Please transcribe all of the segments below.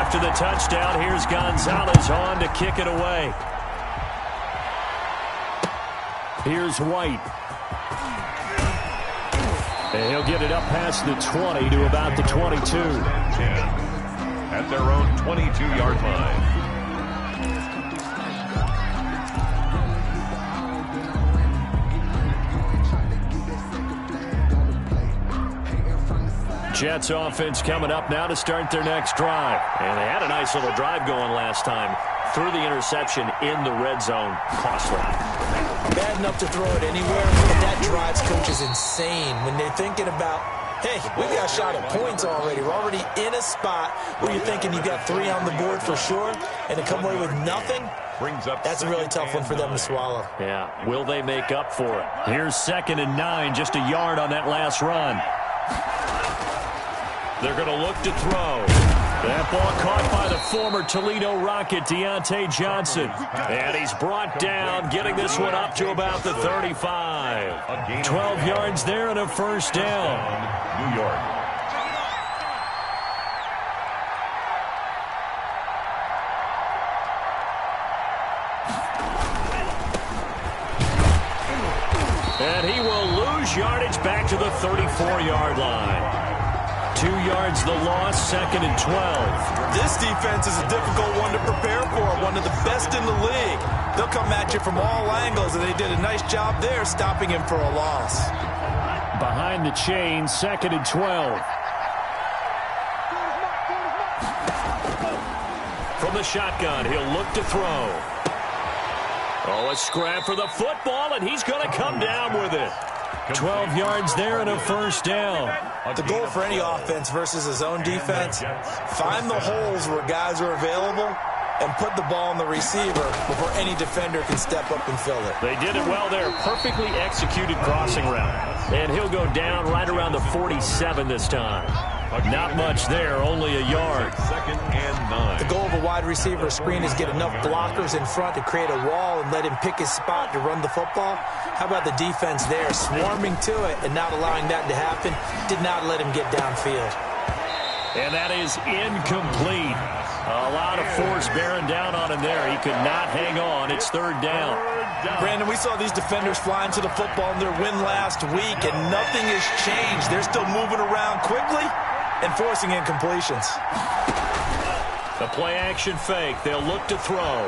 After the touchdown, here's Gonzalez on to kick it away. Here's White. And he'll get it up past the 20 to about the 22. 10 at their own 22-yard line. Jets offense coming up now to start their next drive. And they had a nice little drive going last time. Threw the interception in the red zone. Costly. Bad enough to throw it anywhere, but that drives coaches insane when they're thinking about, hey, we got a shot at points already. We're already in a spot where you're thinking you got 3 on the board for sure, and to come away with nothing, that's a really tough one for them to swallow. Yeah, will they make up for it? Here's 2nd and 9, just a yard on that last run. They're going to look to throw. That ball caught by the former Toledo Rocket, Deontay Johnson. And he's brought down, getting this one up to about the 35. 12 yards there and a first down. New York. And he will lose yardage back to the 34-yard line. 2 yards the loss, 2nd and 12. This defense is a difficult one to prepare for, one of the best in the league. They'll come at you from all angles, and they did a nice job there stopping him for a loss. Behind the chain, 2nd and 12. From the shotgun, he'll look to throw. Oh, a scrap for the football, and he's going to come down with it. 12 yards there and a first down. The goal for any offense versus his own defense, find the holes where guys are available and put the ball in the receiver before any defender can step up and fill it. They did it well there. Perfectly executed crossing route. And he'll go down right around the 47 this time. Not much there, only a yard. 2nd and 9. The goal of a wide receiver screen is get enough blockers in front to create a wall and let him pick his spot to run the football. How about the defense there, swarming to it and not allowing that to happen? Did not let him get downfield. And that is incomplete. A lot of force bearing down on him there. He could not hang on. It's 3rd down. Brandon, we saw these defenders flying to the football in their win last week, and nothing has changed. They're still moving around quickly and forcing incompletions. The play-action fake. They'll look to throw.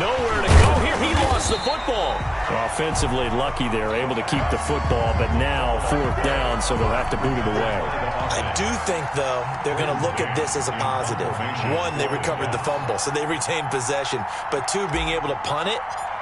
Nowhere to go here. He lost the football. Offensively lucky they're able to keep the football, but now 4th down, so they'll have to boot it away. I do think, though, they're going to look at this as a positive. 1, they recovered the fumble, so they retained possession. But 2, being able to punt it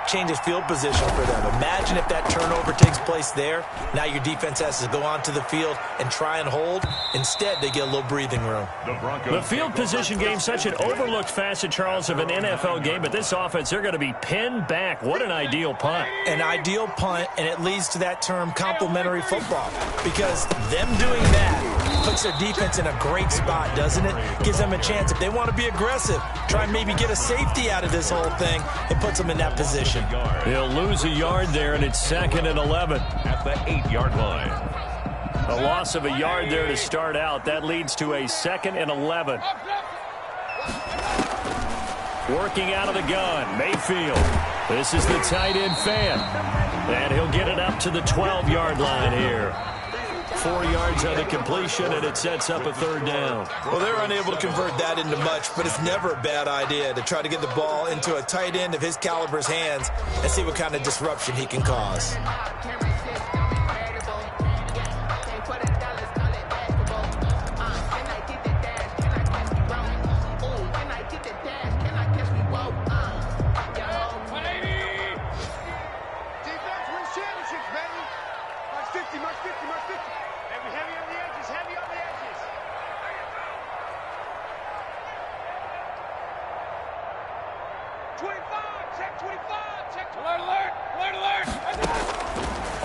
changes field position for them. Imagine if that turnover takes place there. Now your defense has to go onto the field and try and hold. Instead, they get a little breathing room. The field position game, such an overlooked facet, Charles, of an NFL game, but this offense, they're going to be pinned back. What an ideal punt. An ideal punt, and it leads to that term complementary football, because them doing that puts their defense in a great spot, doesn't it? Gives them a chance, if they want to be aggressive, try and maybe get a safety out of this whole thing, and puts them in that position. He'll lose a yard there, and it's 2nd and 11. At the 8-yard line. A loss of a yard there to start out. That leads to a 2nd and 11. Working out of the gun, Mayfield. This is the tight end fan. And he'll get it up to the 12-yard line here. 4 yards on the completion, and it sets up a 3rd down. Well, they're unable to convert that into much, but it's never a bad idea to try to get the ball into a tight end of his caliber's hands and see what kind of disruption he can cause.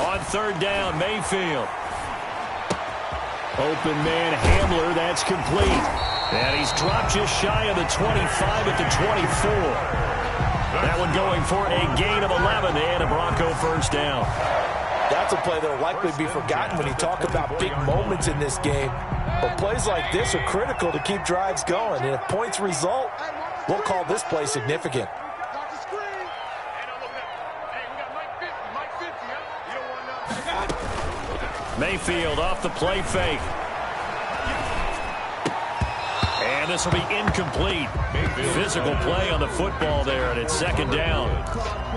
On 3rd down, Mayfield. Open man Hamler, that's complete. And he's dropped just shy of the 25 at the 24. That one going for a gain of 11 and a Bronco first down. That's a play that will likely be forgotten when you talk about big moments in this game. But plays like this are critical to keep drives going. And if points result, we'll call this play significant. Mayfield off the play fake. And this will be incomplete. Physical play on the football there, and it's second down.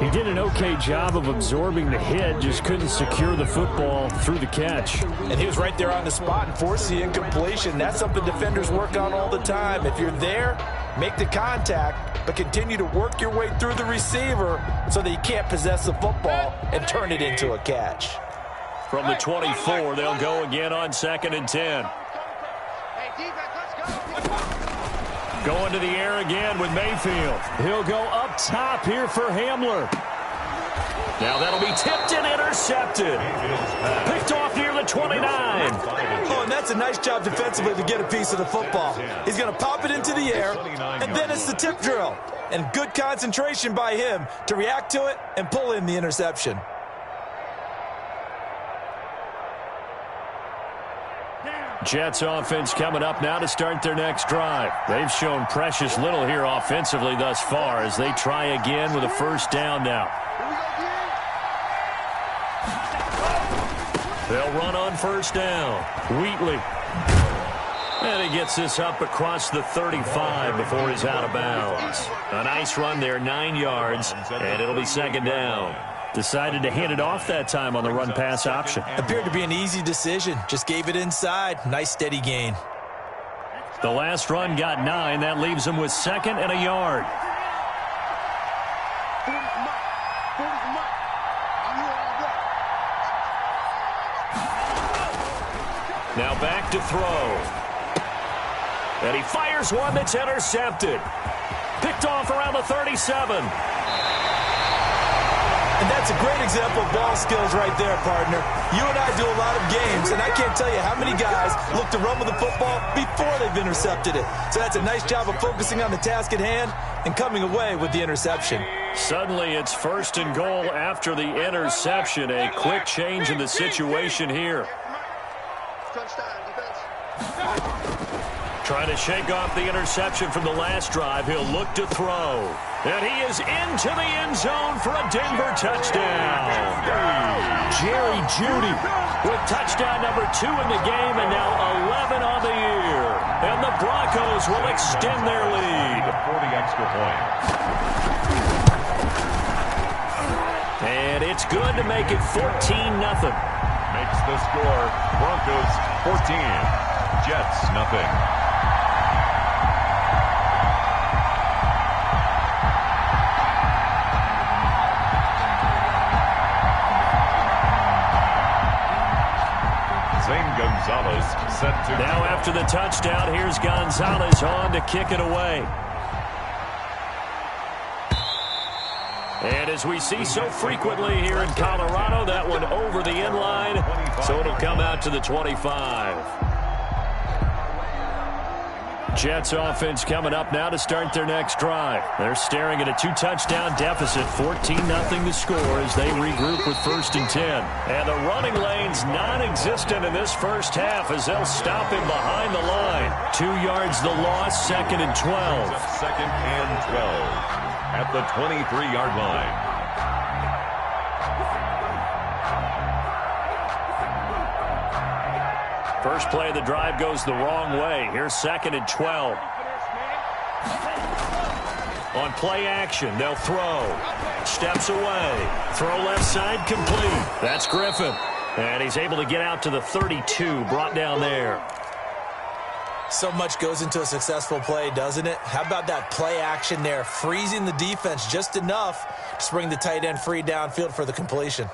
He did an okay job of absorbing the hit, just couldn't secure the football through the catch. And he was right there on the spot and forced the incompletion. That's something defenders work on all the time. If you're there, make the contact, but continue to work your way through the receiver so that you can't possess the football and turn it into a catch. From the 24, they'll go again on 2nd and 10. Going to the air again with Mayfield. He'll go up top here for Hamler. Now that'll be tipped and intercepted. Picked off near the 29. Oh, and that's a nice job defensively to get a piece of the football. He's going to pop it into the air, and then it's the tip drill. And good concentration by him to react to it and pull in the interception. Jets offense coming up now to start their next drive. They've shown precious little here offensively thus far as they try again with a first down now. They'll run on first down. Wheatley. And he gets this up across the 35 before he's out of bounds. A nice run there, 9 yards, and it'll be second down. Decided to hand it off that time on the run-pass option. Appeared to be an easy decision. Just gave it inside. Nice steady gain. The last run got 9. That leaves him with 2nd and a yard. Now back to throw. And he fires one that's intercepted. Picked off around the 37. And that's a great example of ball skills right there, partner. You and I do a lot of games, and I can't tell you how many guys look to run with the football before they've intercepted it. So that's a nice job of focusing on the task at hand and coming away with the interception. Suddenly it's 1st and goal after the interception. A quick change in the situation here. Trying to shake off the interception from the last drive. He'll look to throw. And he is into the end zone for a Denver touchdown. Jerry Jeudy with touchdown number 2 in the game and now 11 on the year. And the Broncos will extend their lead. For the extra point. And it's good to make it 14-0. Makes the score Broncos 14, Jets nothing. Gonzalez set to now after the touchdown, here's Gonzalez on to kick it away. And as we see so frequently here in Colorado, that one over the end line, so it'll come out to the 25. Jets offense coming up now to start their next drive. They're staring at a 2-touchdown deficit, 14-0 the score as they regroup with 1st and 10. And the running lane's non-existent in this first half as they'll stop him behind the line. 2 yards the loss, 2nd and 12. 2nd and 12 at the 23-yard line. First play of the drive goes the wrong way. Here's 2nd and 12. On play action, they'll throw. Steps away. Throw left side complete. That's Griffin. And he's able to get out to the 32, brought down there. So much goes into a successful play, doesn't it? How about that play action there? Freezing the defense just enough to bring the tight end free downfield for the completion.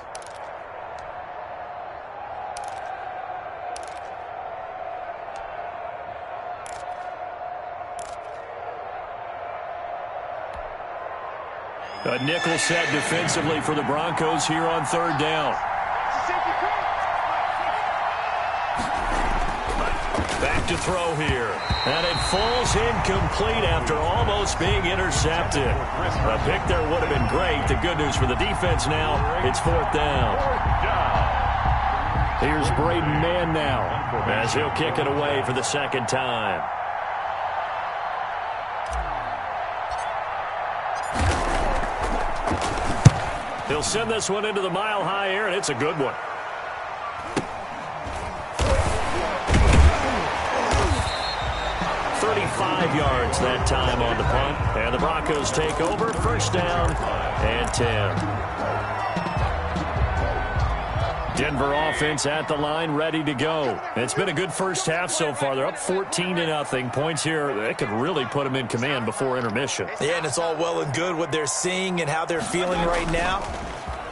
A nickel set defensively for the Broncos here on 3rd down. Back to throw here. And it falls incomplete after almost being intercepted. A pick there would have been great. The good news for the defense now, it's 4th down. Here's Braden Mann now as he'll kick it away for the second time. He'll send this one into the mile-high air, and it's a good one. Yards that time on the punt, and the Broncos take over. First down and 10. Denver offense at the line, ready to go. It's been a good first half so far. They're up 14-0. Points here, they could really put them in command before intermission. Yeah, and it's all well and good what they're seeing and how they're feeling right now.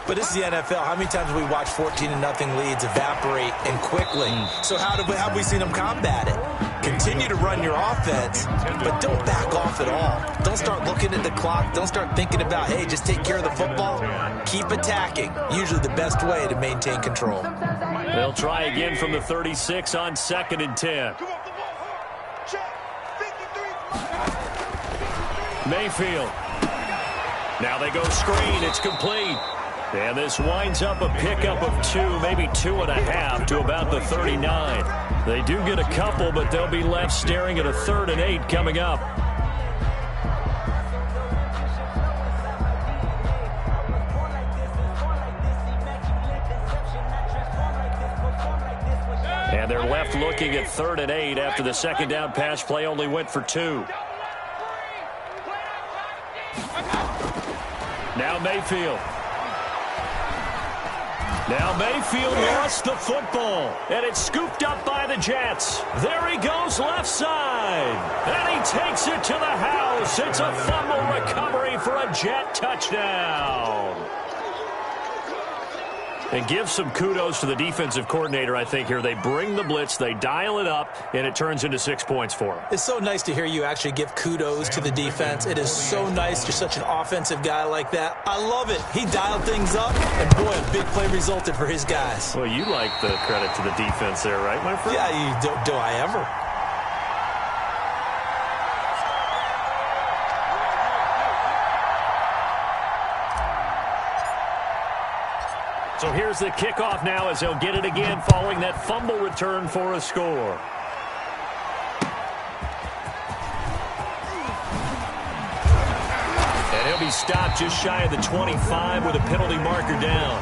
But this is the NFL. How many times have we watched 14-0 leads evaporate and quickly? So how have we seen them combat it? Continue to run your offense, but don't back off at all. Don't start looking at the clock. Don't start thinking about, hey, just take care of the football. Keep attacking. Usually the best way to maintain control. They'll try again from the 36 on 2nd and 10. Mayfield. Now they go screen. It's complete. And this winds up a pickup of 2, maybe 2.5 to about the 39. They do get a couple, but they'll be left staring at a 3rd and 8 coming up. And they're left looking at 3rd and 8 after the second down pass play only went for 2. Now Mayfield. Now Mayfield lost the football, and it's scooped up by the Jets. There he goes left side, and he takes it to the house. It's a fumble recovery for a Jet touchdown. And give some kudos to the defensive coordinator, I think, here. They bring the blitz, they dial it up, and it turns into 6 points for them. It's so nice to hear you actually give kudos to the defense. It is so nice. You're such an offensive guy like that. I love it. He dialed things up, and boy, a big play resulted for his guys. Well, you like the credit to the defense there, right, my friend? Yeah, do I ever? So here's the kickoff now as he'll get it again following that fumble return for a score. And he'll be stopped just shy of the 25 with a penalty marker down.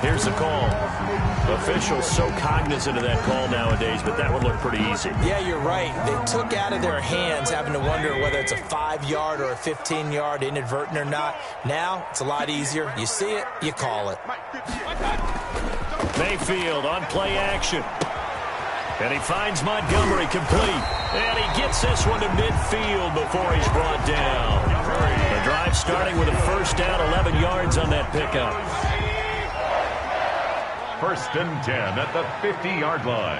Here's the call. Officials so cognizant of that call nowadays, but that would look pretty easy. Yeah, you're right. They took out of their hands having to wonder whether it's a 5-yard or a 15-yard inadvertent or not. Now, it's a lot easier. You see it, you call it. Mayfield on play action. And he finds Montgomery complete. And he gets this one to midfield before he's brought down. The drive starting with a first down, 11 yards on that pickup. 1st and 10 at the 50-yard line.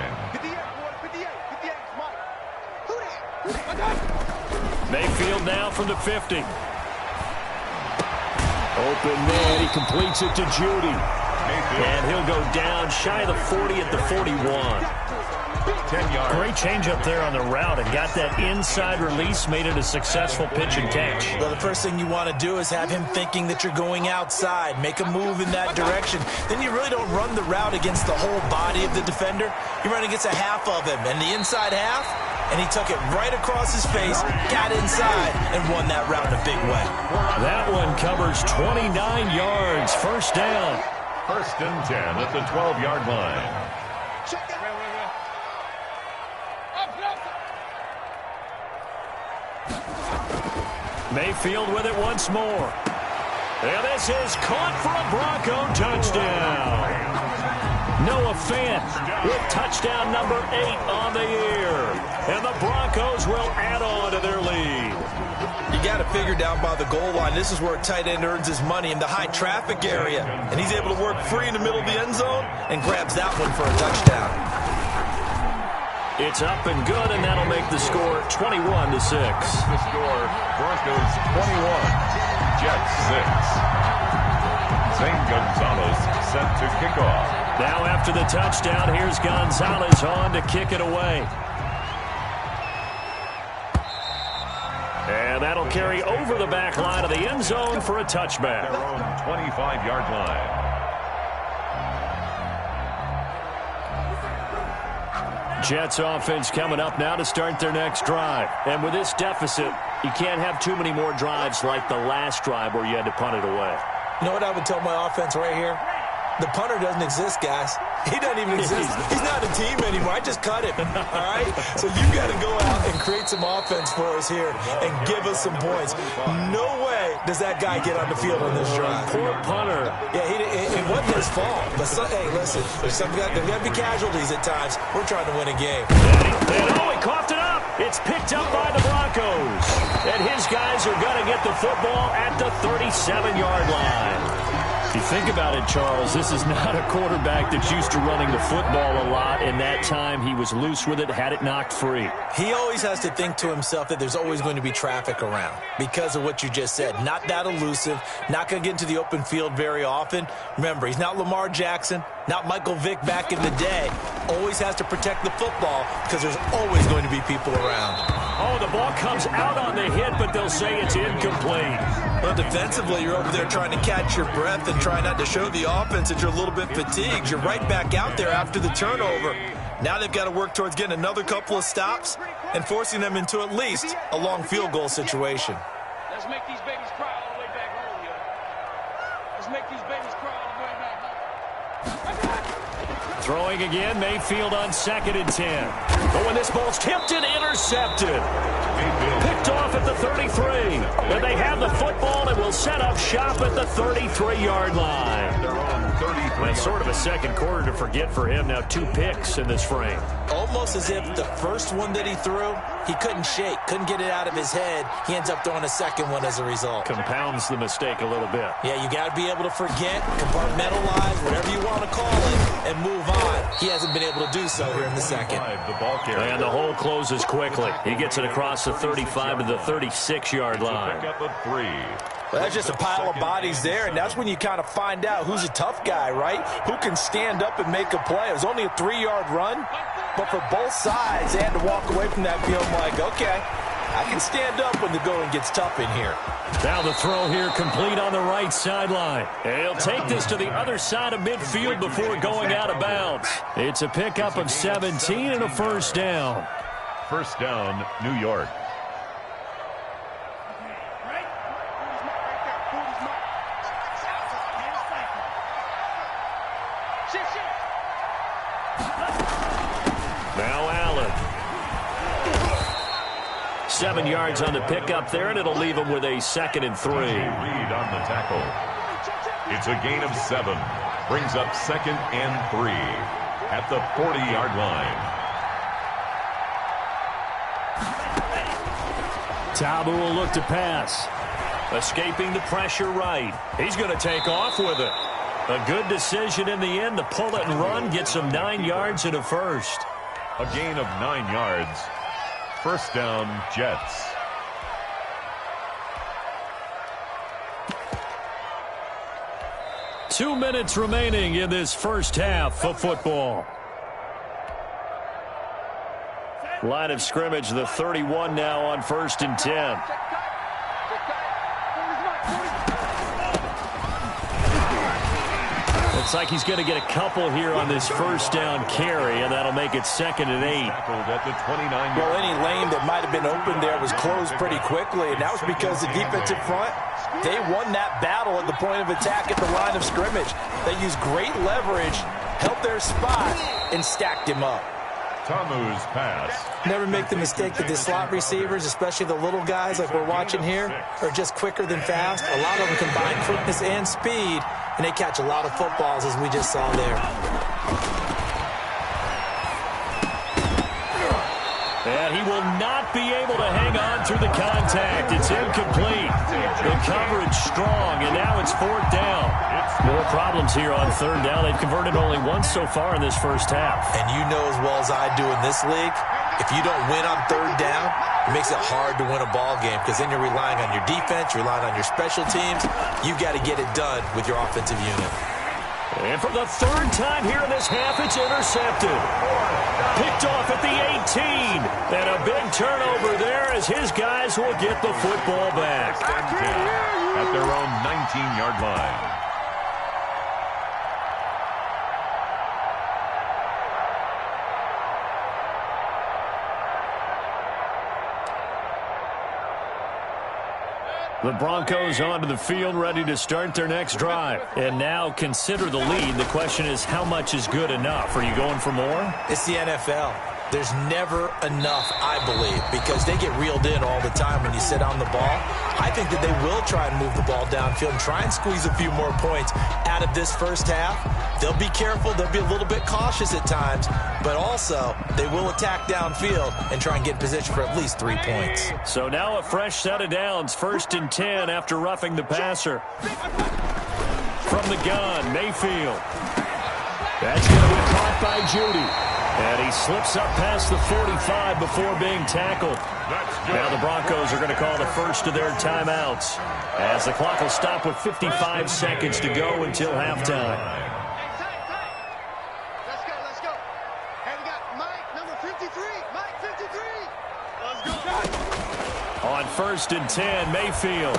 Mayfield now from the 50. Open man, he completes it to Judy. And he'll go down shy of the 40 at the 41. 10 yards. Great change up there on the route and got that inside release, made it a successful pitch and catch. Well, the first thing you want to do is have him thinking that you're going outside, make a move in that direction. Then you really don't run the route against the whole body of the defender. You run against a half of him, and the inside half, and he took it right across his face, got inside, and won that route in a big way. That one covers 29 yards, first down. 1st and 10 at the 12-yard line. Mayfield with it once more. And this is caught for a Bronco touchdown. Noah Fant with touchdown number 8 on the year. And the Broncos will add on to their lead. You got to figure down by the goal line. This is where a tight end earns his money, in the high traffic area. And he's able to work free in the middle of the end zone and grabs that one for a touchdown. It's up and good, and that'll make the score 21-6. The score, Broncos 21, Jets 6. Zane Gonzalez set to kick off. Now after the touchdown, here's Gonzalez on to kick it away. And that'll carry over the back line of the end zone for a touchback. Their own 25-yard line. Jets offense coming up now to start their next drive. And with this deficit, you can't have too many more drives like the last drive where you had to punt it away. You know what I would tell my offense right here? The punter doesn't exist, guys. He doesn't even exist. He's not a team anymore. I just cut him, all right? So you got to go out and create some offense for us here and give us some points. No way does that guy get on the field on this drive. Poor punter. Yeah, it wasn't his fault. But, hey, listen, there's got to be casualties at times. We're trying to win a game. And he coughed it up. It's picked up by the Broncos. And his guys are going to get the football at the 37-yard line. If you think about it, Charles, this is not a quarterback that's used to running the football a lot. In that time, he was loose with it, had it knocked free. He always has to think to himself that there's always going to be traffic around because of what you just said. Not that elusive, not going to get into the open field very often. Remember, he's not Lamar Jackson, not Michael Vick back in the day. Always has to protect the football because there's always going to be people around. Oh, the ball comes out on the hit, but they'll say it's incomplete. Well, defensively, you're over there trying to catch your breath and try not to show the offense that you're a little bit fatigued. You're right back out there after the turnover. Now they've got to work towards getting another couple of stops and forcing them into at least a long field goal situation. Let's make these babies cry all the way back home, yo. Let's make these babies cry all the way back home. Throwing again, Mayfield on 2nd and 10. But when this ball's tipped and intercepted. Picked off at the 33. And they have the football and will set up shop at the 33-yard line. That's sort of a second quarter to forget for him. Now 2 picks in this frame. Almost as if the first one that he threw, he couldn't shake, couldn't get it out of his head. He ends up throwing a second one as a result. Compounds the mistake a little bit. Yeah, you got to be able to forget, compartmentalize, whatever you want to call it, and move on. He hasn't been able to do so here in the second. And the hole closes quickly. He gets it across the 35 to the 36-yard line. Well, that's just a pile of bodies there, and that's when you kind of find out who's a tough guy, right? Who can stand up and make a play. It was only a 3-yard run, but for both sides, they had to walk away from that feeling like, okay, I can stand up when the going gets tough in here. Now the throw here complete on the right sideline. And he'll take this to the other side of midfield before going out of bounds. It's a pickup of 17 and a first down. First down, New York. Now Allen. 7 yards on the pickup there, and it'll leave him with a 2nd and 3. Reed on the tackle. It's a gain of 7. Brings up 2nd and 3 at the 40-yard line. Tabu will look to pass. Escaping the pressure right. He's going to take off with it. A good decision in the end to pull it and run. Gets him 9 yards and a first. A gain of 9 yards. First down, Jets. Two minutes remaining in this first half of football. Line of scrimmage, the 31 now on 1st and 10. Looks like he's going to get a couple here on this first down carry, and that'll make it 2nd and 8. At the 29. Well, any lane that might have been open there was closed pretty quickly, and that was because the defensive front, they won that battle at the point of attack at the line of scrimmage. They used great leverage, held their spot, and stacked him up. Tamu's pass. Never make the mistake that the slot receivers, especially the little guys like we're watching here, are just quicker than fast. A lot of them combine quickness and speed, and they catch a lot of footballs, as we just saw there. And he will not be able to hang on through the contact. It's incomplete. The coverage strong, and now it's 4th down. More problems here on 3rd down. They've converted only once so far in this first half. And you know as well as I do in this league, if you don't win on 3rd down, it makes it hard to win a ball game because then you're relying on your defense, you're relying on your special teams. You've got to get it done with your offensive unit. And for the 3rd time here in this half, it's intercepted. Picked off at the 18. And a big turnover there as his guys will get the football back. At their own 19-yard line. The Broncos onto the field, ready to start their next drive. And now consider the lead. The question is, how much is good enough? Are you going for more? It's the NFL. There's never enough, I believe, because they get reeled in all the time when you sit on the ball. I think that they will try and move the ball downfield and try and squeeze a few more points out of this first half. They'll be careful. They'll be a little bit cautious at times, but also they will attack downfield and try and get in position for at least 3 points. So now a fresh set of downs, 1st and 10 after roughing the passer. From the gun, Mayfield. That's going to be caught by Judy. And he slips up past the 45 before being tackled. Now the Broncos are going to call the first of their timeouts, as the clock will stop with 55 seconds to go until halftime. Let's go. Hey, we got Mike, number 53. Mike, 53. Let's go. On 1st and 10, Mayfield.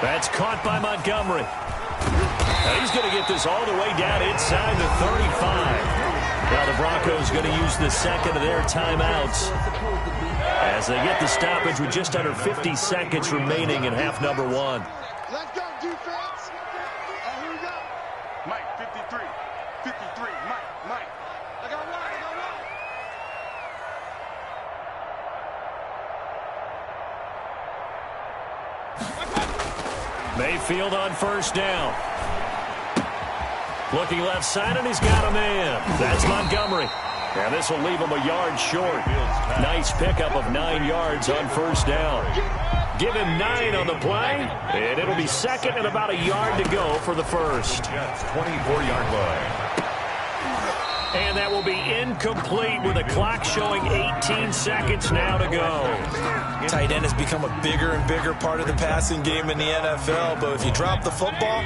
That's caught by Montgomery. And he's going to get this all the way down inside the 35. Now the Broncos going to use the second of their timeouts as they get the stoppage with just under 50 seconds remaining in half number 1. Let's go, defense. Here we go. Mike, 53. 53. Mike. I got one. Mayfield on 1st down. Looking left side, and he's got a man. That's Montgomery. And this will leave him a yard short. Nice pickup of 9 yards on 1st down. Give him 9 on the play, and it'll be second and about a yard to go for the first. 24-yard line. And that will be incomplete with the clock showing 18 seconds now to go. Tight end has become a bigger and bigger part of the passing game in the NFL, but if you drop the football,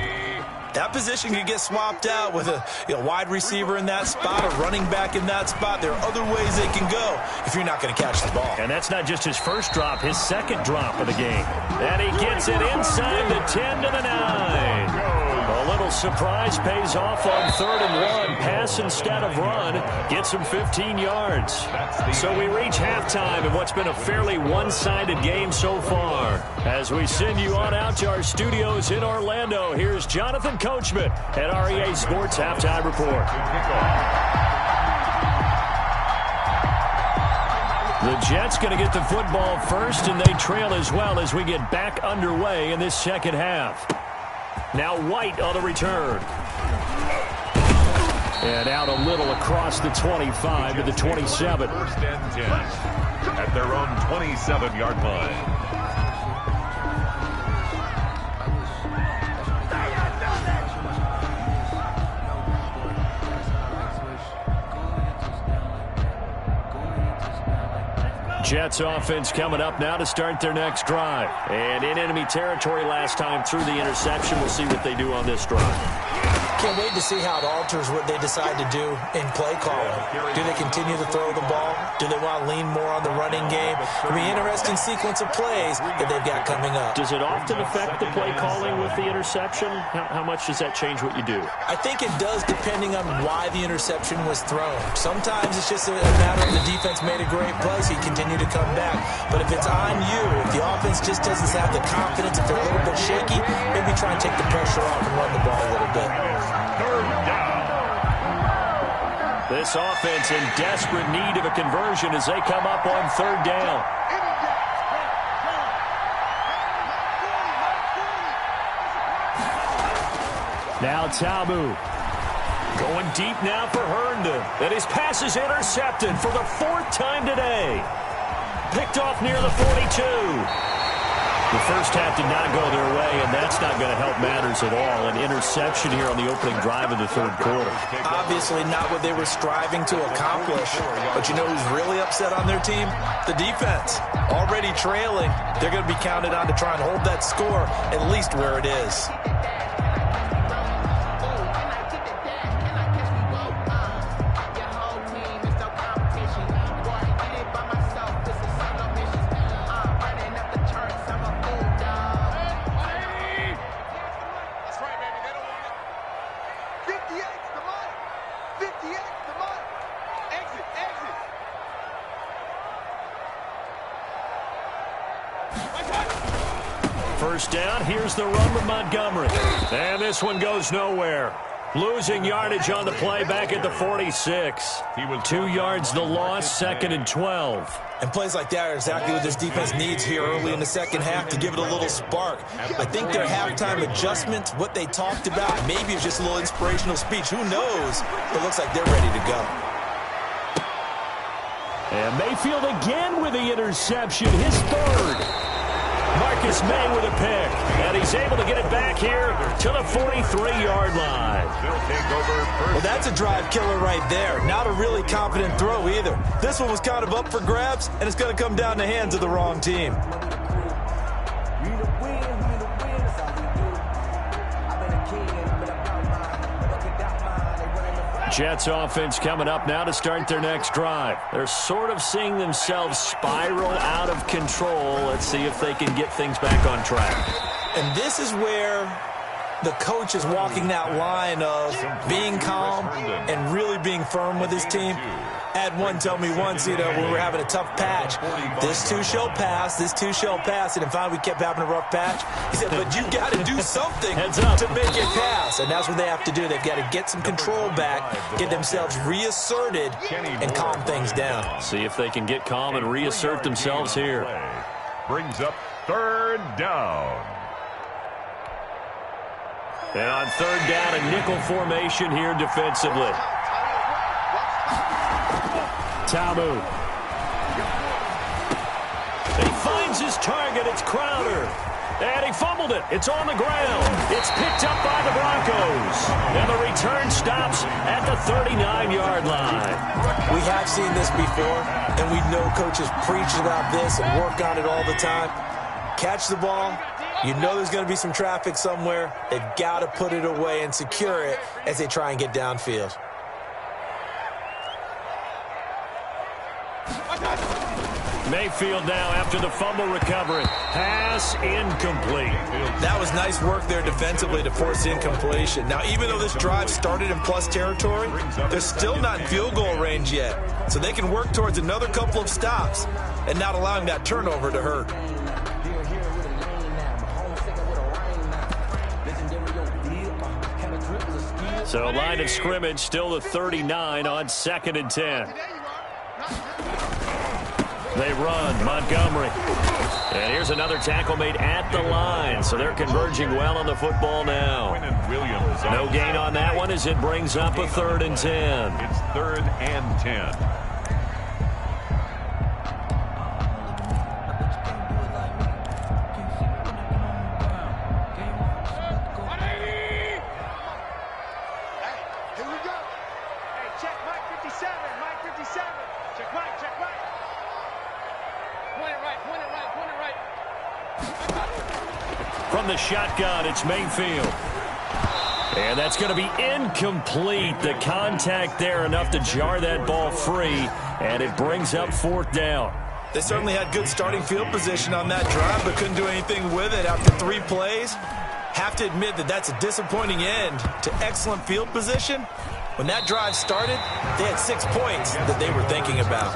that position can get swapped out with a wide receiver in that spot, a running back in that spot. There are other ways they can go if you're not going to catch the ball. And that's not just his first drop, his second drop of the game. And he gets it inside the 10 to the 9. A little surprise pays off on 3rd and 1. Pass instead of run. Gets him 15 yards. So we reach halftime in what's been a fairly one-sided game so far. As we send you on out to our studios in Orlando, here's Jonathan Coachman at REA Sports Halftime Report. The Jets going to get the football first, and they trail as well as we get back underway in this second half. Now White on the return. And out a little across the 25 to the 27. 1st and 10 at their own 27-yard line. Jets offense coming up now to start their next drive. And in enemy territory last time through the interception. We'll see what they do on this drive. Can't wait to see how it alters what they decide to do in play calling. Do they continue to throw the ball? Do they want to lean more on the running game? It'll be an interesting sequence of plays that they've got coming up. Does it often affect the play calling with the interception? How much does that change what you do? I think it does, depending on why the interception was thrown. Sometimes it's just a matter of the defense made a great play, so you continue to come back. But if it's on you, if the offense just doesn't have the confidence, if they're a little bit shaky, maybe try and take the pressure off and run the ball a little bit. 3rd down. This offense in desperate need of a conversion as they come up on 3rd down. Now Tabu going deep now for Herndon. And his pass is intercepted for the 4th time today. Picked off near the 42. The first half did not go their way, and that's not going to help matters at all. An interception here on the opening drive of the 3rd quarter. Obviously not what they were striving to accomplish. But you know who's really upset on their team? The defense. Already trailing. They're going to be counted on to try and hold that score at least where it is. first down. Here's the run with Montgomery. And this one goes nowhere. Losing yardage on the play back at the 46. 2 yards the loss, 2nd and 12. And plays like that are exactly what this defense needs here early in the second half to give it a little spark. I think their halftime adjustment, what they talked about, maybe it's just a little inspirational speech. Who knows? But it looks like they're ready to go. And Mayfield again with the interception, his 3rd. Marcus May with a pick, and he's able to get it back here to the 43-yard line. Well, that's a drive killer right there. Not a really confident throw either. This one was kind of up for grabs, and it's going to come down the hands of the wrong team. Jets offense coming up now to start their next drive. They're sort of seeing themselves spiral out of control. Let's see if they can get things back on track. And this is where the coach is walking that line of being calm and really being firm with his team. Had one tell me once, when we were having a tough patch, this too shall pass, this too shall pass. And finally we kept having a rough patch. He said, but you got to do something to make it pass. And that's what they have to do. They've got to get some control back, get themselves reasserted, and calm things down. See if they can get calm and reassert themselves here. Brings up 3rd down. And on 3rd down, a nickel formation here defensively. Tamu. He finds his target. It's Crowder. And he fumbled it. It's on the ground. It's picked up by the Broncos. And the return stops at the 39-yard line. We have seen this before, and we know coaches preach about this and work on it all the time. Catch the ball. You know there's going to be some traffic somewhere. They've got to put it away and secure it as they try and get downfield. Mayfield now after the fumble recovery. Pass incomplete. That was nice work there defensively to force incompletion. Now, even though this drive started in plus territory, they're still not in field goal range yet. So they can work towards another couple of stops and not allowing that turnover to hurt. So line of scrimmage still the 39 on 2nd and 10. They run. Montgomery. And here's another tackle made at the line. So they're converging well on the football now. No gain on that one as it brings up a 3rd and 10. It's 3rd and 10. From the shotgun, it's Mayfield. And that's going to be incomplete. The contact there enough to jar that ball free, and it brings up 4th down. They certainly had good starting field position on that drive, but couldn't do anything with it after 3 plays. Have to admit that that's a disappointing end to excellent field position. When that drive started, they had 6 points that they were thinking about.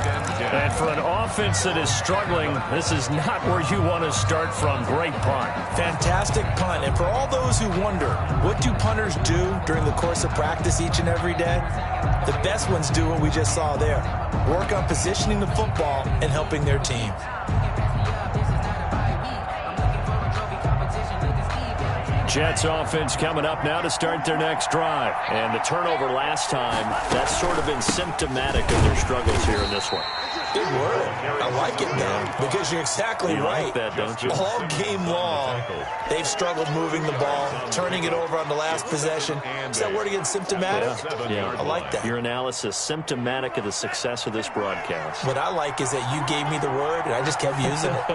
And for an offense that is struggling, this is not where you want to start from. Great punt. Fantastic punt. And for all those who wonder, what do punters do during the course of practice each and every day? The best ones do what we just saw there. Work on positioning the football and helping their team. Jets offense coming up now to start their next drive. And the turnover last time, that's sort of been symptomatic of their struggles here in this one. Good word. I like it now because you're exactly right. Like that, don't you? All game long, they've struggled moving the ball, turning it over on the last possession. Is that word again, symptomatic? Yeah. I like that. Your analysis, symptomatic of the success of this broadcast. What I like is that you gave me the word, and I just kept using it.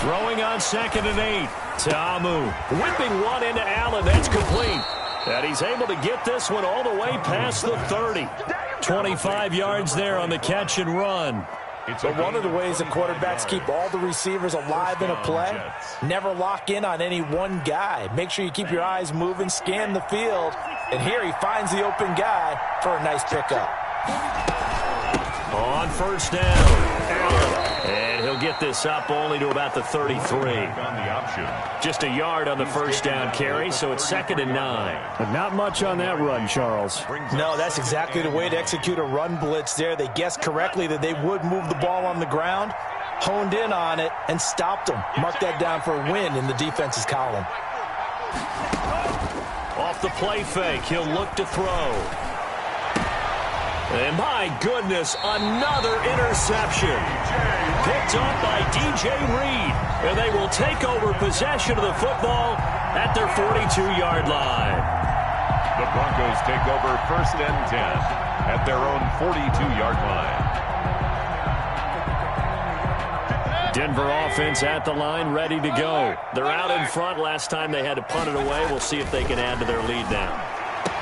Throwing on 2nd and 8. Tamu whipping one into Allen. That's complete. And he's able to get this one all the way past the 30. 25 yards there on the catch and run. But one of the ways that quarterbacks keep all the receivers alive in a play, never lock in on any one guy. Make sure you keep your eyes moving, scan the field. And here he finds the open guy for a nice pickup. On 1st down, Allen. And he'll get this up only to about the 33. On the option. Just a yard on the first down carry, so it's 2nd and 9. But not much on that run, Charles. No, that's exactly the way to execute a run blitz there. They guessed correctly that they would move the ball on the ground, honed in on it, and stopped them. Mark that down for a win in the defense's column. Off the play fake, he'll look to throw. And my goodness, another interception. Picked up by DJ Reed. And they will take over possession of the football at their 42-yard line. The Broncos take over 1st and 10 at their own 42-yard line. Denver offense at the line, ready to go. They're out in front. Last time they had to punt it away. We'll see if they can add to their lead now.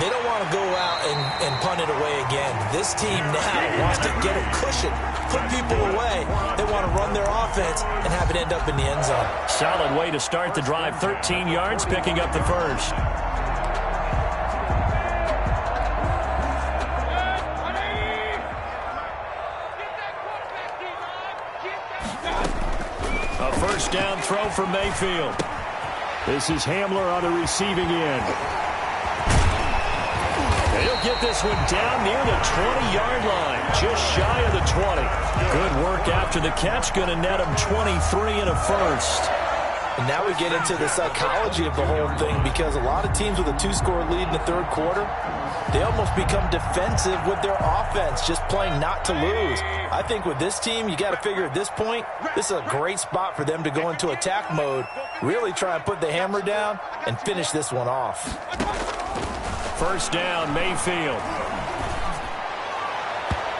They don't want to go out and punt it away again. This team now wants to get a cushion, put people away. They want to run their offense and have it end up in the end zone. Solid way to start the drive. 13 yards, picking up the first. A first down throw for Mayfield. This is Hamler on the receiving end. He'll get this one down near the 20-yard line, just shy of the 20. Good work after the catch, going to net him 23 and a first. And now we get into the psychology of the whole thing, because a lot of teams with a 2-score lead in the third quarter, they almost become defensive with their offense, just playing not to lose. I think with this team, you got to figure at this point, this is a great spot for them to go into attack mode, really try and put the hammer down and finish this one off. First down, Mayfield.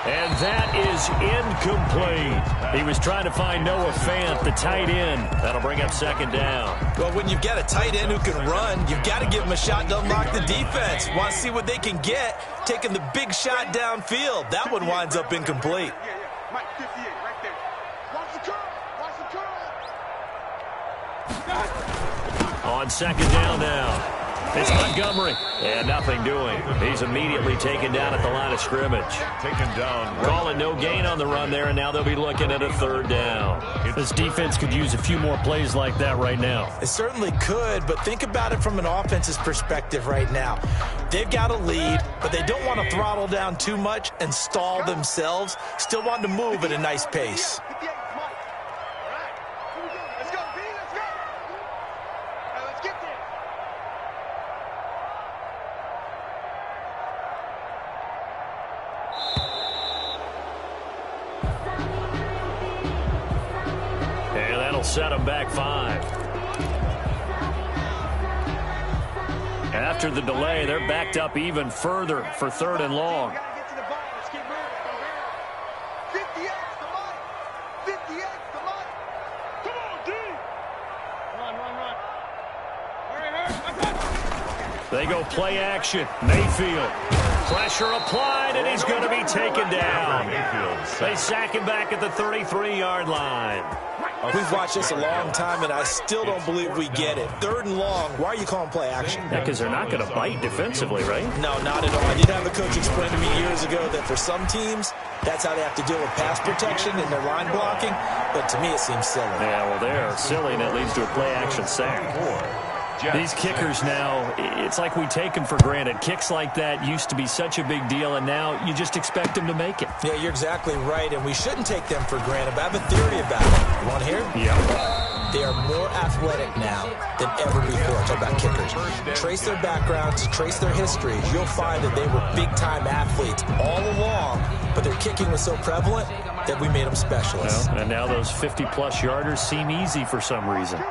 And that is incomplete. He was trying to find Noah Fant, the tight end. That'll bring up 2nd down. Well, when you've got a tight end who can run, you've got to give him a shot to unlock the defense. Want to see what they can get, taking the big shot downfield. That one winds up incomplete. Mike 58 right there. Watch the curl. Watch the curl. On 2nd down now. It's Montgomery. And nothing doing. He's immediately taken down at the line of scrimmage. Taken down. Call it no gain on the run there, and now they'll be looking at a 3rd down. This defense could use a few more plays like that right now. It certainly could, but think about it from an offense's perspective right now. They've got a lead, but they don't want to throttle down too much and stall themselves. Still want to move at a nice pace. 58, Mike. All right. Here we go. Let's go, B. Let's go. All right, let's get there. And that'll set them back 5. After the delay, they're backed up even further for 3rd and long. Got to get to the ball. Let's get moving. 58's the Mike. 58's the Mike. Come on, D. Run. They go play action. Mayfield. Pressure applied, and he's going to be taken down. They sack him back at the 33-yard line. We've watched this a long time, and I still don't believe we get it. 3rd and long, why are you calling play action? Yeah, because they're not going to bite defensively, right? No, not at all. I did have a coach explain to me years ago that for some teams, that's how they have to deal with pass protection and their line blocking. But to me, it seems silly. Yeah, well, they're silly, and it leads to a play-action sack. These kickers now, it's like we take them for granted. Kicks like that used to be such a big deal, and now you just expect them to make it. Yeah, you're exactly right, and we shouldn't take them for granted. But I have a theory about it. You want to hear? Yeah. They are more athletic now than ever before. Talk about kickers. Trace their backgrounds, trace their histories. You'll find that they were big-time athletes all along, but their kicking was so prevalent that we made them specialists. Well, and now those 50-plus yarders seem easy for some reason.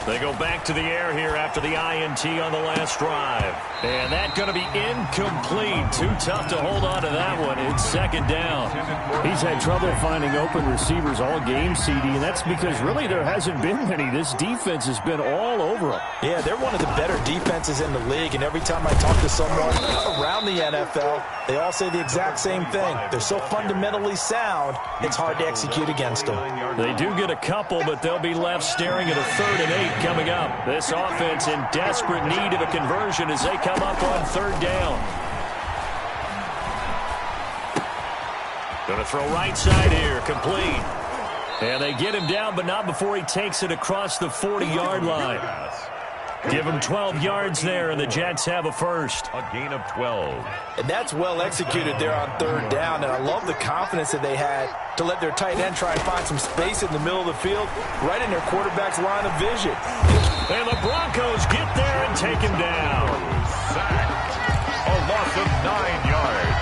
They go back to the air here after the INT on the last drive. And that's going to be incomplete. Too tough to hold on to that one. It's 2nd down. He's had trouble finding open receivers all game, CD, and that's because really there hasn't been many. This defense has been all over him. Yeah, they're one of the better defenses in the league, and every time I talk to someone around the NFL, They all say the exact same thing. They're so fundamentally sound, it's hard to execute against them. They do get a couple, but they'll be left staring at a 3rd and 8 coming up. This offense in desperate need of a conversion as they come up on 3rd down. Going to throw right side here, complete. And they get him down, but not before he takes it across the 40-yard line. Give him 12 yards there, and the Jets have a first. A gain of 12. And that's well executed there on 3rd down, and I love the confidence that they had to let their tight end try and find some space in the middle of the field, right in their quarterback's line of vision. And the Broncos get there and take him down. Sacked. A loss of 9 yards.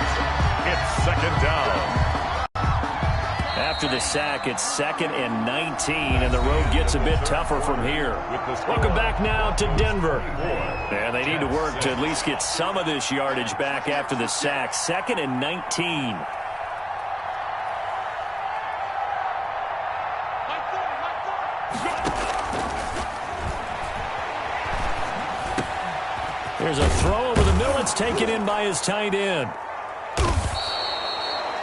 It's 2nd down. After the sack, it's 2nd and 19, and the road gets a bit tougher from here. Welcome back now to Denver. And they need to work to at least get some of this yardage back after the sack. 2nd and 19. There's a throw over the middle. It's taken in by his tight end.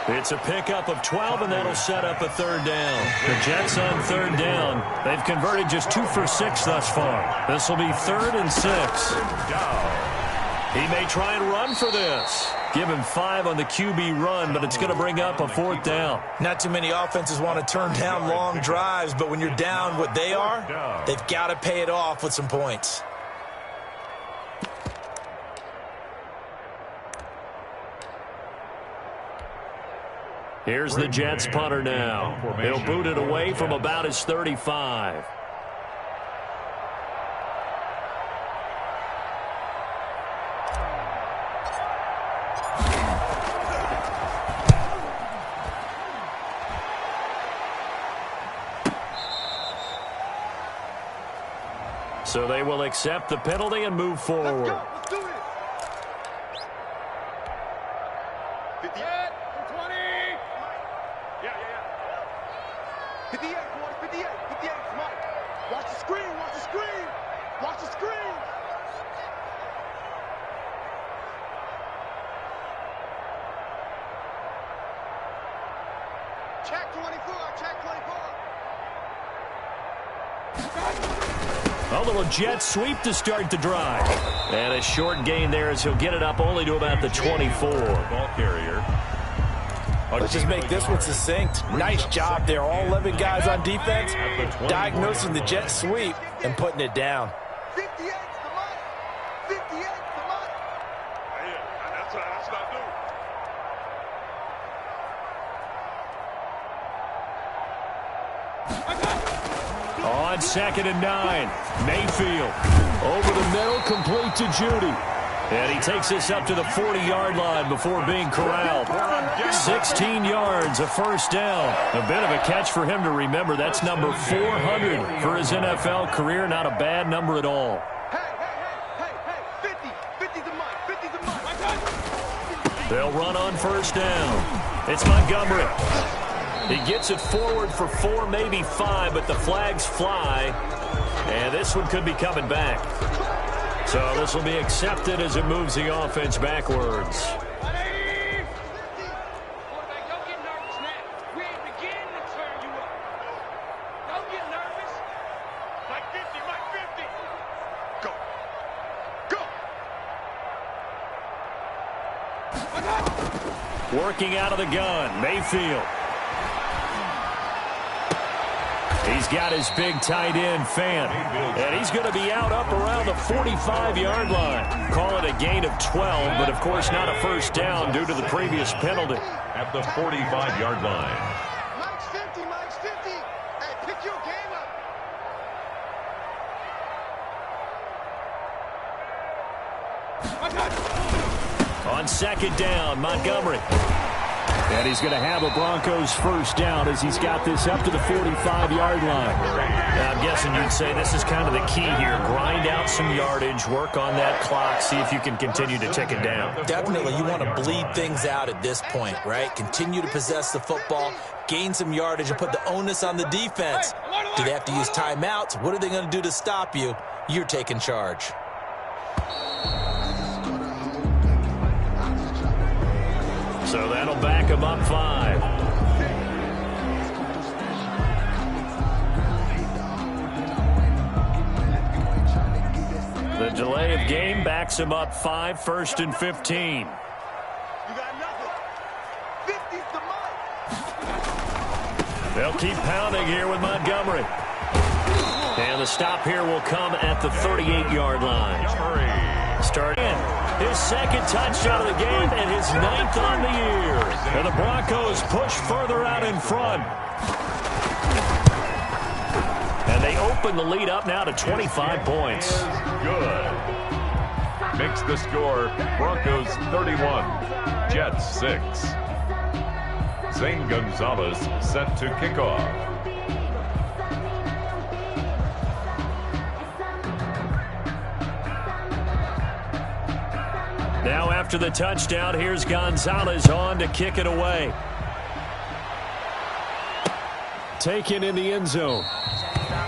It's a pickup of 12, and that'll set up a 3rd down. The Jets on 3rd down. They've converted just 2 for 6 thus far. This will be 3rd and 6. He may try and run for this. Give him 5 on the QB run, but it's going to bring up a 4th down. Not too many offenses want to turn down long drives, but when you're down what they are, they've got to pay it off with some points. Here's the Jets punter now. He'll boot it away from about his 35. So they will accept the penalty and move forward. Let's do it. 58, 20. Yeah. 58, boys, 58, 58, come on. Watch the screen, watch the screen. Watch the screen. Check 24, check 24. A little jet sweep to start the drive. And a short gain there as he'll get it up only to about the 24. Ball carrier. Let's just make this one succinct. Nice job there. All 11 guys on defense diagnosing the jet sweep and putting it down. 58's the money. 58's the money. Yeah, that's what I do. On 2nd and 9. Mayfield over the middle, complete to Judy. And he takes this up to the 40-yard line before being corralled. 16 yards, a first down. A bit of a catch for him to remember. That's number 400 for his NFL career. Not a bad number at all. Hey, 50's the money, 50's the money. They'll run on first down. It's Montgomery. He gets it forward for 4, maybe 5, but the flags fly. And this one could be coming back. So this will be accepted as it moves the offense backwards. Working out of the gun, Mayfield. He's got his big tight end, Fant. And he's going to be out up around the 45-yard line. Call it a gain of 12, but of course not a first down due to the previous penalty. At the 45-yard line. Mike's 50, Mike's 50. Hey, pick your game up. On 2nd down, Montgomery. And he's going to have a Broncos first down as he's got this up to the 45-yard line. Now, I'm guessing you'd say this is kind of the key here. Grind out some yardage, work on that clock, see if you can continue to tick it down. Definitely, you want to bleed things out at this point, right? Continue to possess the football, gain some yardage, and put the onus on the defense. Do they have to use timeouts? What are they going to do to stop you? You're taking charge. So that'll back them up 5. The delay of game backs them up 5, 1st and 15. You got nothing. 50's the mark. They'll keep pounding here with Montgomery. And the stop here will come at the 38-yard line. Start in. His second touchdown of the game and his 9th on the year. And the Broncos push further out in front. And they open the lead up now to 25 points. Good. Makes the score Broncos 31, Jets 6. Zane Gonzalez set to kick off. Now after the touchdown, here's Gonzalez on to kick it away. Taken in the end zone.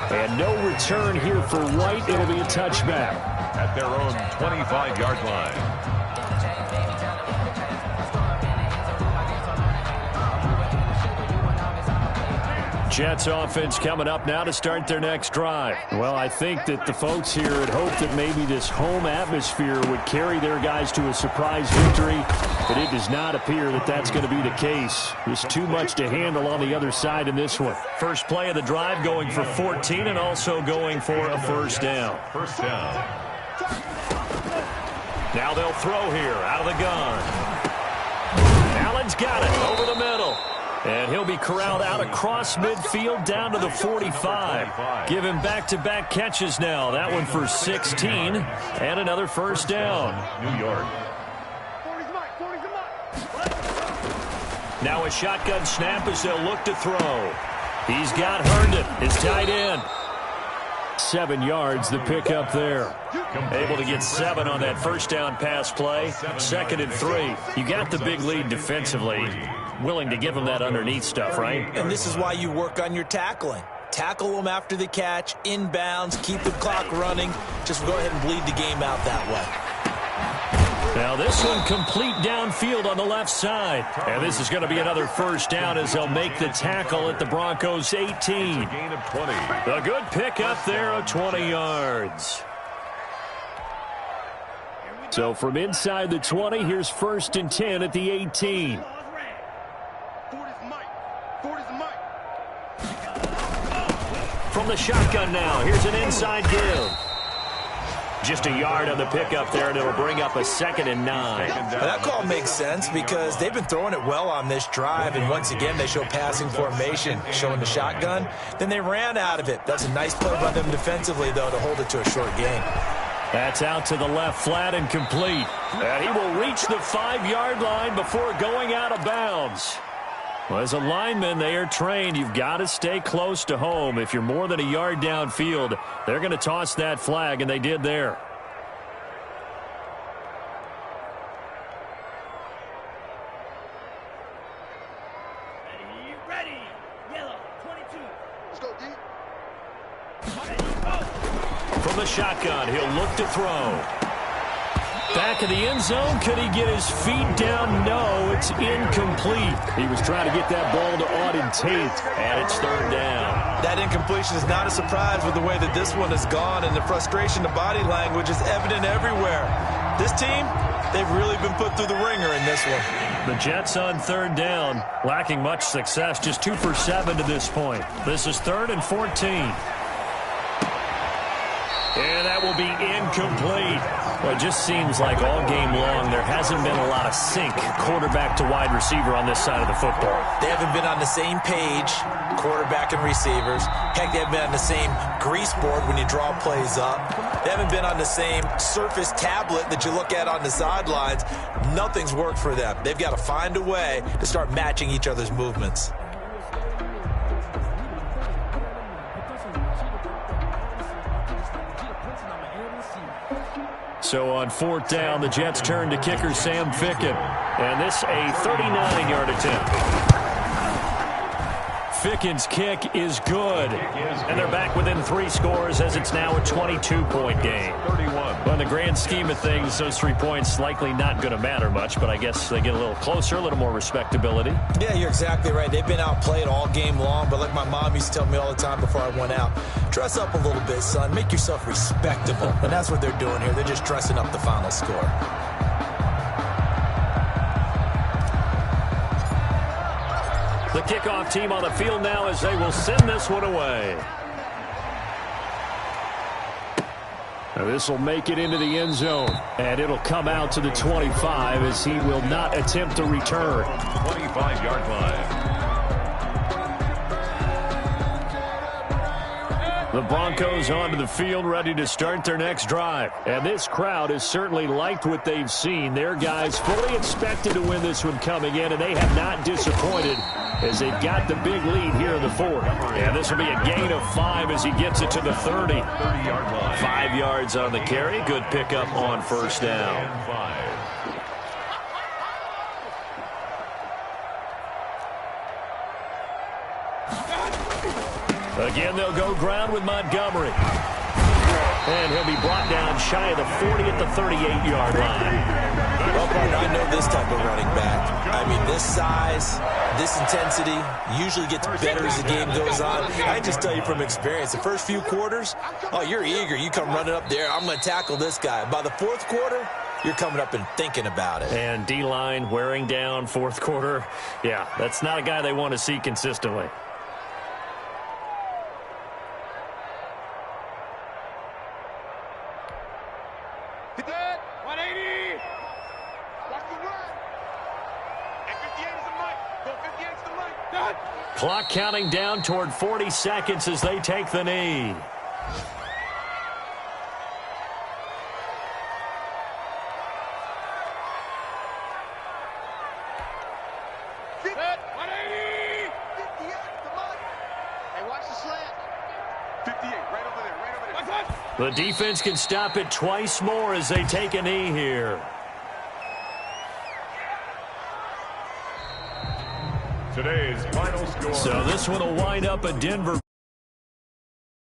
And no return here for White. It'll be a touchback. At their own 25-yard line. Jets offense coming up now to start their next drive. Well, I think that the folks here had hoped that maybe this home atmosphere would carry their guys to a surprise victory, but it does not appear that that's going to be the case. There's too much to handle on the other side in this one. First play of the drive going for 14 and also going for a first down. First down. Now they'll throw here out of the gun. Allen's got it over the middle. And he'll be corralled out across midfield down to the 45. Give him back-to-back catches now. That one for 16 and another first down. New York. Now a shotgun snap as they'll look to throw. He's got Herndon, his tight end. 7 yards, the pickup there. Able to get 7 on that first down pass play. 2nd and 3. You got the big lead defensively. Willing to give them that underneath stuff, right? And this is why you work on your tackling. Tackle them after the catch, inbounds, keep the clock running. Just go ahead and bleed the game out that way. Now this one complete downfield on the left side. And this is going to be another first down as they'll make the tackle at the Broncos 18. Gain of 20. A good pickup there of 20 yards. So from inside the 20, here's 1st and 10 at the 18. From the shotgun now, here's an inside give. Just a yard on the pickup there, and it'll bring up a 2nd and 9. That call makes sense because they've been throwing it well on this drive, and once again they show passing formation, showing the shotgun. Then they ran out of it. That's a nice play by them defensively, though, to hold it to a short gain. That's out to the left, flat and complete. And he will reach the 5-yard line before going out of bounds. Well, as a lineman, they are trained. You've got to stay close to home. If you're more than a yard downfield, they're going to toss that flag, and they did there. Ready. Yellow, 22. Let's go, D. From the shotgun, he'll look to throw. Back in the end zone, could he get his feet down? No, it's incomplete. He was trying to get that ball to Auden Tate, and it's 3rd down. That incompletion is not a surprise with the way that this one has gone, and the frustration, the body language is evident everywhere. This team, they've really been put through the ringer in this one. The Jets on 3rd down, lacking much success, just 2 for 7 to this point. This is 3rd and 14. And that will be incomplete. Well, it just seems like all game long there hasn't been a lot of sync quarterback to wide receiver on this side of the football. They haven't been on the same page, quarterback and receivers. Heck, they haven't been on the same grease board when you draw plays up. They haven't been on the same Surface tablet that you look at on the sidelines. Nothing's worked for them. They've got to find a way to start matching each other's movements. So on 4th down, the Jets turn to kicker Sam Ficken. And this a 39-yard attempt. Fickens' kick is good. And they're back within 3 scores as it's now a 22-point game. 31. Well, in the grand scheme of things, those 3 points likely not going to matter much, but I guess they get a little closer, a little more respectability. Yeah, you're exactly right. They've been outplayed all game long, but like my mom used to tell me all the time before I went out, dress up a little bit, son. Make yourself respectable. And that's what they're doing here. They're just dressing up the final score. The kickoff team on the field now as they will send this one away. Now this will make it into the end zone, and it'll come out to the 25 as he will not attempt to return. 25-yard line. The Broncos onto the field ready to start their next drive. And this crowd has certainly liked what they've seen. Their guys fully expected to win this one coming in, and they have not disappointed as they've got the big lead here in the fourth. And this will be a gain of 5 as he gets it to the 30. 30-yard line. 5 yards on the carry. Good pickup on first down. And 5. Again, they'll go ground with Montgomery. And he'll be brought down shy of the 40 at the 38-yard line. Well, partner, I know this type of running back. I mean, this size, this intensity usually gets better as the game goes on. I can just tell you from experience, the first few quarters, oh, you're eager. You come running up there, I'm going to tackle this guy. By the fourth quarter, you're coming up and thinking about it. And D-line wearing down fourth quarter. Yeah, that's not a guy they want to see consistently. Clock counting down toward 40 seconds as they take the knee. The defense can stop it twice more as they take a knee here. Today's final score. So this one will wind up a Denver